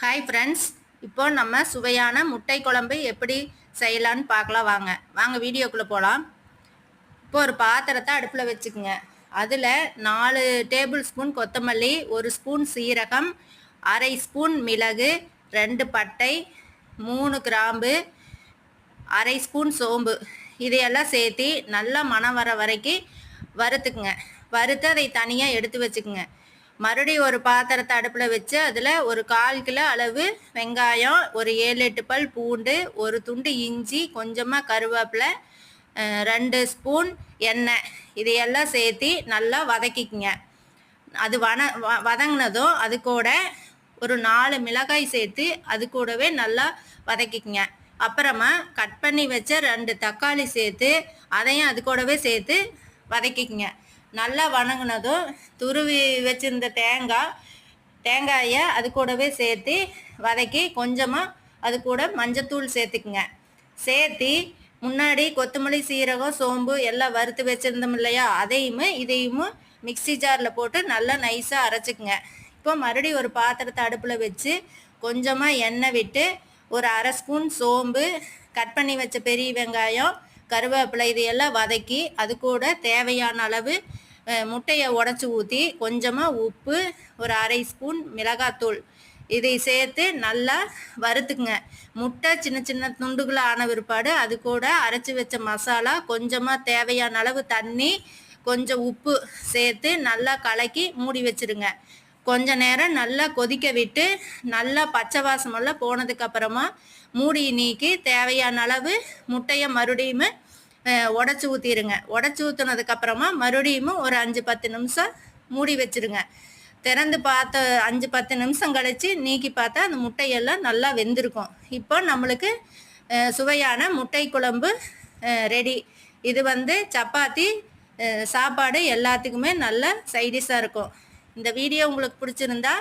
Hi friends, இப்போ நம்ம சுவையான முட்டை குழம்பு எப்படி செய்யலான்னு பார்க்கலாம். வாங்க வீடியோக்குள்ளே போகலாம். இப்போ ஒரு பாத்திரத்தை அடுப்பில் வச்சுக்கோங்க. அதில் 4 டேபிள் ஸ்பூன் கொத்தமல்லி, 1 ஸ்பூன் சீரகம், அரை ஸ்பூன் மிளகு, 2 பட்டை, 3 கிராம்பு, அரை ஸ்பூன் சோம்பு இதையெல்லாம் சேர்த்து நல்லா மணம் வர வரைக்கும் வறுத்துக்குங்க. வறுத்து அதை தனியாக எடுத்து வச்சுக்குங்க. மறுபடியும் ஒரு பாத்திரத்தை அடுப்பில் வச்சு அதில் ஒரு 1/4 கிலோ அளவு வெங்காயம், ஒரு 7-8 பல் பூண்டு, ஒரு துண்டு இஞ்சி, கொஞ்சமாக கருவேப்பிலை, 2 ஸ்பூன் எண்ணெய் இதையெல்லாம் சேர்த்து நல்லா வதக்கிக்குங்க. அது வதங்கினதும் அது கூட ஒரு 4 மிளகாய் சேர்த்து அது கூடவே நல்லா வதக்கிக்குங்க. அப்புறமா கட் பண்ணி வச்ச 2 தக்காளி சேர்த்து அதையும் அது கூடவே சேர்த்து வதக்கிக்குங்க. நல்லா வதங்கினதும் துருவி வச்சுருந்த தேங்காயை அது கூடவே சேர்த்து வதக்கி கொஞ்சமாக அது கூட மஞ்சத்தூள் சேர்த்துக்குங்க. சேர்த்து முன்னாடி கொத்தமல்லி, சீரகம், சோம்பு எல்லாம் வறுத்து வச்சுருந்தோம் இல்லையா, இதையும் மிக்சி ஜாரில் போட்டு நல்லா நைஸாக அரைச்சிக்குங்க. இப்போ மறுபடியும் ஒரு பாத்திரத்தை அடுப்பில் வச்சு கொஞ்சமாக எண்ணெய் விட்டு ஒரு அரை ஸ்பூன் சோம்பு, கட் பண்ணி வச்ச பெரிய வெங்காயம், கருவேப்பிலை இதையெல்லாம் வதக்கி அது கூட தேவையான அளவு முட்டையை உடச்சி ஊற்றி கொஞ்சமாக உப்பு, ஒரு அரை ஸ்பூன் மிளகாத்தூள் இதை சேர்த்து நல்லா வறுத்துக்குங்க. முட்டை சின்ன சின்ன துண்டுகளாக ஆன பிற்பாடு அது கூட அரைச்சி வச்ச மசாலா, கொஞ்சமாக தேவையான அளவு தண்ணி, கொஞ்சம் உப்பு சேர்த்து நல்லா கலக்கி மூடி வச்சுருங்க. கொஞ்ச நேரம் நல்லா கொதிக்க விட்டு நல்லா பச்சை வாசமெல்லாம் போனதுக்கப்புறமா மூடி நீக்கி தேவையான அளவு முட்டையை மறுபடியும் உடச்சி ஊற்றிடுங்க. உடச்சி ஊற்றுனதுக்கப்புறமா மறுபடியும் ஒரு 5-10 நிமிஷம் மூடி வச்சுருங்க. திறந்து பார்த்த 5-10 நிமிஷம் கழித்து நீக்கி பார்த்தா அந்த முட்டையெல்லாம் நல்லா வெந்திருக்கும். இப்போ நம்மளுக்கு சுவையான முட்டை குழம்பு ரெடி. இது சப்பாத்தி, சாப்பாடு எல்லாத்துக்குமே நல்ல சைடிஷாக இருக்கும். இந்த வீடியோ உங்களுக்கு பிடிச்சிருந்தா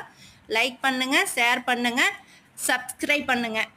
லைக் பண்ணுங்கள், ஷேர் பண்ணுங்கள், சப்ஸ்கிரைப் பண்ணுங்கள்.